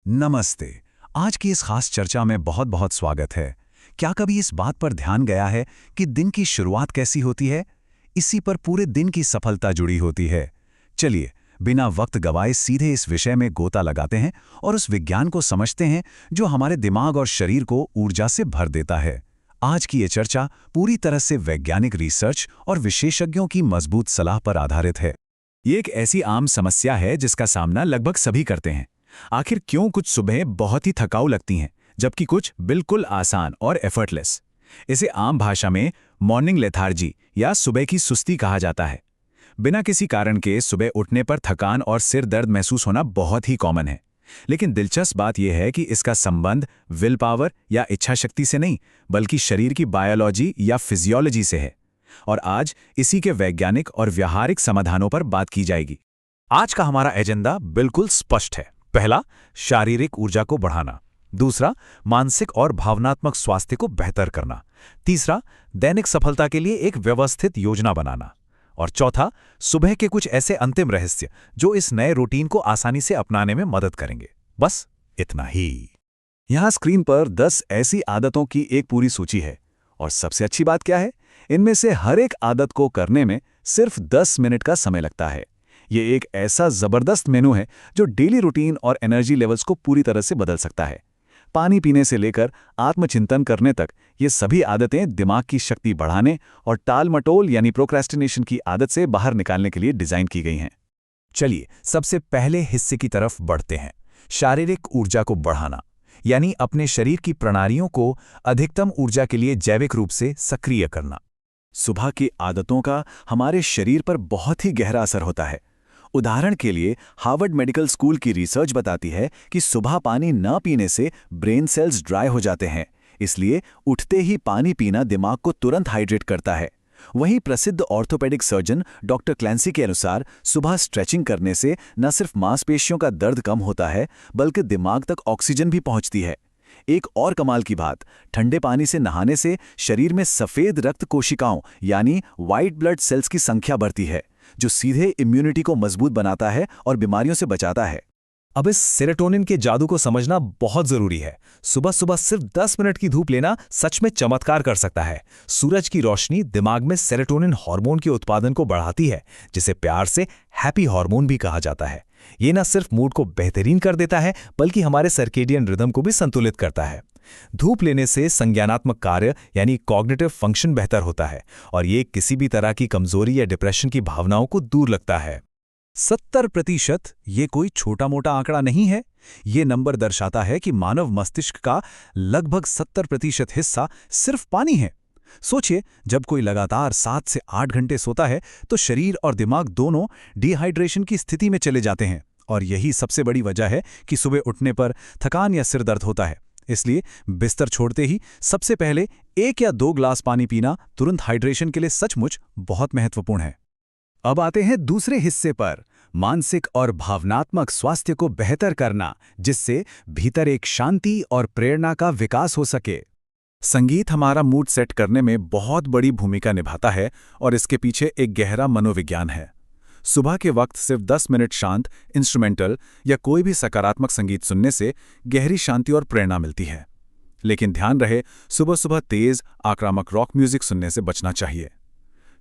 नमस्ते। आज की इस खास चर्चा में बहुत बहुत स्वागत है। क्या कभी इस बात पर ध्यान गया है कि दिन की शुरुआत कैसी होती है? इसी पर पूरे दिन की सफलता जुड़ी होती है। चलिए, बिना वक्त गवाए सीधे इस विषय में गोता लगाते हैं और उस विज्ञान को समझते हैं जो हमारे दिमाग और शरीर को ऊर्जा से भर देता है। आज की ये चर्चा पूरी तरह से वैज्ञानिक रिसर्च और विशेषज्ञों की मजबूत सलाह पर आधारित है। ये एक ऐसी आम समस्या है जिसका सामना लगभग सभी करते हैं। आखिर क्यों कुछ सुबह बहुत ही थकाऊ लगती हैं, जबकि कुछ बिल्कुल आसान और एफर्टलेस। इसे आम भाषा में मॉर्निंग लेथार्जी या सुबह की सुस्ती कहा जाता है। बिना किसी कारण के सुबह उठने पर थकान और सिर दर्द महसूस होना बहुत ही कॉमन है। लेकिन दिलचस्प बात यह है कि इसका संबंध विल पावर या इच्छा शक्ति से नहीं, बल्कि शरीर की बायोलॉजी या फिजियोलॉजी से है। और आज इसी के वैज्ञानिक और व्यावहारिक समाधानों पर बात की जाएगी। आज का हमारा एजेंडा बिल्कुल स्पष्ट है। पहला, शारीरिक ऊर्जा को बढ़ाना। दूसरा, मानसिक और भावनात्मक स्वास्थ्य को बेहतर करना। तीसरा, दैनिक सफलता के लिए एक व्यवस्थित योजना बनाना। और चौथा, सुबह के कुछ ऐसे अंतिम रहस्य जो इस नए रूटीन को आसानी से अपनाने में मदद करेंगे। बस इतना ही। यहाँ स्क्रीन पर 10 ऐसी आदतों की एक पूरी सूची है। और सबसे अच्छी बात क्या है? इनमें से हर एक आदत को करने में सिर्फ 10 मिनट का समय लगता है। ये एक ऐसा जबरदस्त मेनू है जो डेली रूटीन और एनर्जी लेवल्स को पूरी तरह से बदल सकता है। पानी पीने से लेकर आत्मचिंतन करने तक ये सभी आदतें दिमाग की शक्ति बढ़ाने और टाल-मटोल यानी प्रोक्रेस्टिनेशन की आदत से बाहर निकालने के लिए डिजाइन की गई हैं। चलिए सबसे पहले हिस्से की तरफ बढ़ते हैं। शारीरिक ऊर्जा को बढ़ाना, यानी अपने शरीर की प्रणालियों को अधिकतम ऊर्जा के लिए जैविक रूप से सक्रिय करना। सुबह की आदतों का हमारे शरीर पर बहुत ही गहरा असर होता है। उदाहरण के लिए हार्वर्ड मेडिकल स्कूल की रिसर्च बताती है कि सुबह पानी न पीने से ब्रेन सेल्स ड्राई हो जाते हैं, इसलिए उठते ही पानी पीना दिमाग को तुरंत हाइड्रेट करता है। वहीं प्रसिद्ध ऑर्थोपेडिक सर्जन डॉक्टर क्लैंसी के अनुसार सुबह स्ट्रेचिंग करने से न सिर्फ मांसपेशियों का दर्द कम होता है, बल्कि दिमाग तक ऑक्सीजन भी पहुंचती है। एक और कमाल की बात, ठंडे पानी से नहाने से शरीर में सफेद रक्त कोशिकाओं यानी व्हाइट ब्लड सेल्स की संख्या बढ़ती है, जो सीधे इम्यूनिटी को मजबूत बनाता है और बीमारियों से बचाता है। अब इस सेरोटोनिन के जादू को समझना बहुत जरूरी है। सुबह सुबह सिर्फ 10 मिनट की धूप लेना सच में चमत्कार कर सकता है। सूरज की रोशनी दिमाग में सेरोटोनिन हार्मोन के उत्पादन को बढ़ाती है, जिसे प्यार से हैप्पी हार्मोन भी कहा जाता है। ये न सिर्फ मूड को बेहतरीन कर देता है, बल्कि हमारे सर्केडियन रिदम को भी संतुलित करता है। धूप लेने से संज्ञानात्मक कार्य यानी कॉग्निटिव फंक्शन बेहतर होता है और ये किसी भी तरह की कमजोरी या डिप्रेशन की भावनाओं को दूर लगता है। 70% ये कोई छोटा मोटा आंकड़ा नहीं है। ये नंबर दर्शाता है कि मानव मस्तिष्क का लगभग 70% हिस्सा सिर्फ पानी है। सोचिए, जब कोई लगातार 7 से 8 घंटे सोता है तो शरीर और दिमाग दोनों डिहाइड्रेशन की स्थिति में चले जाते हैं, और यही सबसे बड़ी वजह है कि सुबह उठने पर थकान या सिर दर्द होता है। इसलिए बिस्तर छोड़ते ही सबसे पहले 1 या 2 ग्लास पानी पीना तुरंत हाइड्रेशन के लिए सचमुच बहुत महत्वपूर्ण है। अब आते हैं दूसरे हिस्से पर, मानसिक और भावनात्मक स्वास्थ्य को बेहतर करना, जिससे भीतर एक शांति और प्रेरणा का विकास हो सके। संगीत हमारा मूड सेट करने में बहुत बड़ी भूमिका निभाता है और इसके पीछे एक गहरा मनोविज्ञान है। सुबह के वक्त सिर्फ 10 मिनट शांत, इंस्ट्रूमेंटल या कोई भी सकारात्मक संगीत सुनने से गहरी शांति और प्रेरणा मिलती है। लेकिन ध्यान रहे, सुबह सुबह तेज, आक्रामक रॉक म्यूजिक सुनने से बचना चाहिए।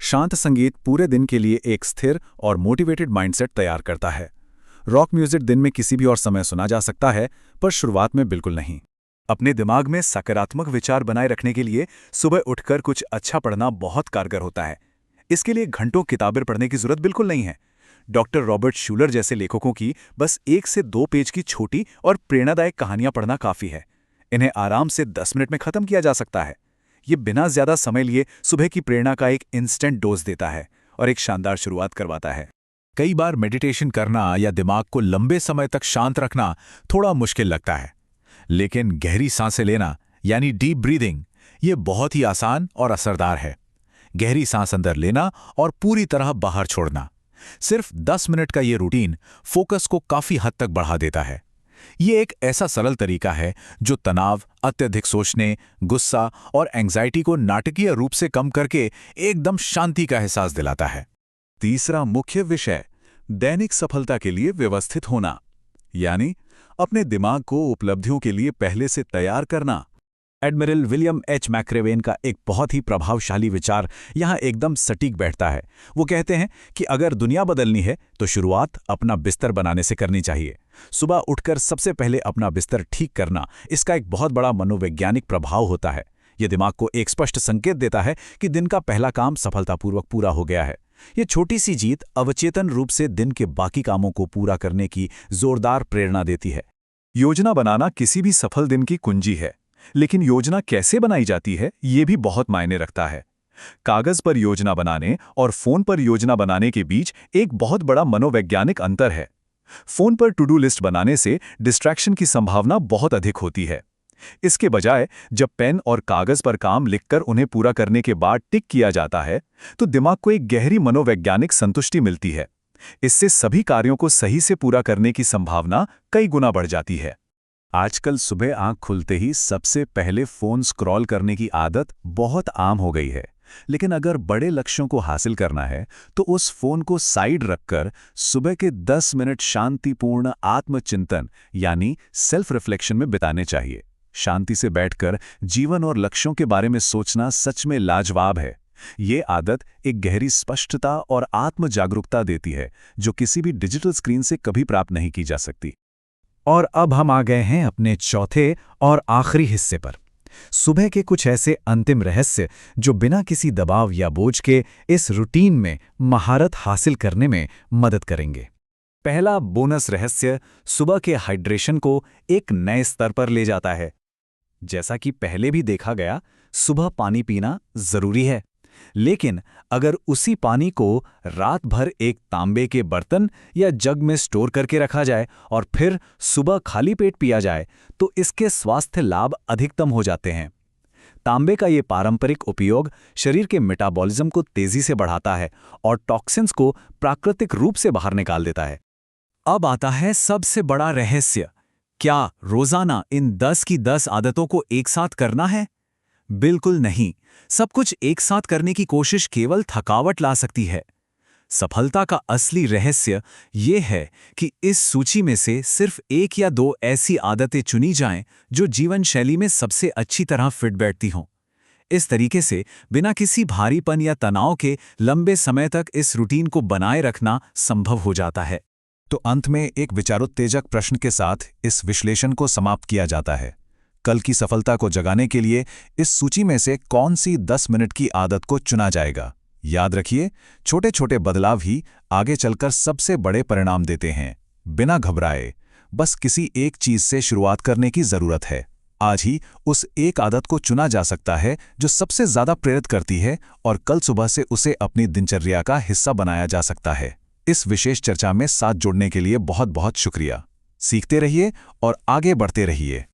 शांत संगीत पूरे दिन के लिए एक स्थिर और मोटिवेटेड माइंडसेट तैयार करता है। रॉक म्यूजिक दिन में किसी भी और समय सुना जा सकता है, पर शुरुआत में बिल्कुल नहीं। अपने दिमाग में सकारात्मक विचार बनाए रखने के लिए सुबह उठकर कुछ अच्छा पढ़ना बहुत कारगर होता है। इसके लिए घंटों किताबें पढ़ने की जरूरत बिल्कुल नहीं है। डॉक्टर रॉबर्ट शूलर जैसे लेखकों की बस 1 से 2 पेज की छोटी और प्रेरणादायक कहानियां पढ़ना काफी है। इन्हें आराम से 10 मिनट में खत्म किया जा सकता है। ये बिना ज्यादा समय लिए सुबह की प्रेरणा का एक इंस्टेंट डोज देता है और एक शानदार शुरुआत करवाता है। कई बार मेडिटेशन करना या दिमाग को लंबे समय तक शांत रखना थोड़ा मुश्किल लगता है, लेकिन गहरी सांसें लेना यानी डीप ब्रीदिंग, ये बहुत ही आसान और असरदार है। गहरी सांस अंदर लेना और पूरी तरह बाहर छोड़ना। सिर्फ 10 मिनट का ये रूटीन फोकस को काफी हद तक बढ़ा देता है। ये एक ऐसा सरल तरीका है जो तनाव, अत्यधिक सोचने, गुस्सा और एंग्जाइटी को नाटकीय रूप से कम करके एकदम शांति का एहसास दिलाता है। तीसरा मुख्य विषय, दैनिक सफलता के लिए व्यवस्थित होना, यानी अपने दिमाग को उपलब्धियों के लिए पहले से तैयार करना। एडमिरल विलियम एच मैक्रेवेन का एक बहुत ही प्रभावशाली विचार यहाँ एकदम सटीक बैठता है। वो कहते हैं कि अगर दुनिया बदलनी है तो शुरुआत अपना बिस्तर बनाने से करनी चाहिए। सुबह उठकर सबसे पहले अपना बिस्तर ठीक करना, इसका एक बहुत बड़ा मनोवैज्ञानिक प्रभाव होता है। ये दिमाग को एक स्पष्ट संकेत देता है कि दिन का पहला काम सफलतापूर्वक पूरा हो गया है। ये छोटी सी जीत अवचेतन रूप से दिन के बाकी कामों को पूरा करने की जोरदार प्रेरणा देती है। योजना बनाना किसी भी सफल दिन की कुंजी है, लेकिन योजना कैसे बनाई जाती है ये भी बहुत मायने रखता है। कागज पर योजना बनाने और फोन पर योजना बनाने के बीच एक बहुत बड़ा मनोवैज्ञानिक अंतर है। फोन पर टू डू लिस्ट बनाने से डिस्ट्रैक्शन की संभावना बहुत अधिक होती है। इसके बजाय जब पेन और कागज पर काम लिखकर उन्हें पूरा करने के बाद टिक किया जाता है तो दिमाग को एक गहरी मनोवैज्ञानिक संतुष्टि मिलती है। इससे सभी कार्यों को सही से पूरा करने की संभावना कई गुना बढ़ जाती है। आजकल सुबह आंख खुलते ही सबसे पहले फोन स्क्रॉल करने की आदत बहुत आम हो गई है, लेकिन अगर बड़े लक्ष्यों को हासिल करना है तो उस फोन को साइड रखकर सुबह के 10 मिनट शांतिपूर्ण आत्मचिंतन यानी सेल्फ रिफ्लेक्शन में बिताने चाहिए। शांति से बैठकर जीवन और लक्ष्यों के बारे में सोचना सच में लाजवाब है। ये आदत एक गहरी स्पष्टता और आत्म जागरूकता देती है जो किसी भी डिजिटल स्क्रीन से कभी प्राप्त नहीं की जा सकती। और अब हम आ गए हैं अपने चौथे और आखिरी हिस्से पर, सुबह के कुछ ऐसे अंतिम रहस्य जो बिना किसी दबाव या बोझ के इस रूटीन में महारत हासिल करने में मदद करेंगे। पहला बोनस रहस्य सुबह के हाइड्रेशन को एक नए स्तर पर ले जाता है। जैसा कि पहले भी देखा गया, सुबह पानी पीना जरूरी है, लेकिन अगर उसी पानी को रात भर एक तांबे के बर्तन या जग में स्टोर करके रखा जाए और फिर सुबह खाली पेट पिया जाए तो इसके स्वास्थ्य लाभ अधिकतम हो जाते हैं। तांबे का ये पारंपरिक उपयोग शरीर के मेटाबॉलिज्म को तेजी से बढ़ाता है और टॉक्सिन्स को प्राकृतिक रूप से बाहर निकाल देता है। अब आता है सबसे बड़ा रहस्य, क्या रोजाना इन 10 की 10 आदतों को एक साथ करना है? बिल्कुल नहीं। सब कुछ एक साथ करने की कोशिश केवल थकावट ला सकती है। सफलता का असली रहस्य ये है कि इस सूची में से सिर्फ 1 या 2 ऐसी आदतें चुनी जाएं जो जीवन शैली में सबसे अच्छी तरह फिट बैठती हों। इस तरीके से बिना किसी भारीपन या तनाव के लंबे समय तक इस रूटीन को बनाए रखना संभव हो जाता है। तो अंत में एक विचारोत्तेजक प्रश्न के साथ इस विश्लेषण को समाप्त किया जाता है। कल की सफलता को जगाने के लिए इस सूची में से कौन सी 10 मिनट की आदत को चुना जाएगा? याद रखिए, छोटे छोटे बदलाव ही आगे चलकर सबसे बड़े परिणाम देते हैं। बिना घबराए, बस किसी एक चीज से शुरुआत करने की जरूरत है। आज ही उस एक आदत को चुना जा सकता है जो सबसे ज्यादा प्रेरित करती है और कल सुबह से उसे अपनी दिनचर्या का हिस्सा बनाया जा सकता है। इस विशेष चर्चा में साथ जुड़ने के लिए बहुत बहुत शुक्रिया। सीखते रहिए और आगे बढ़ते रहिए।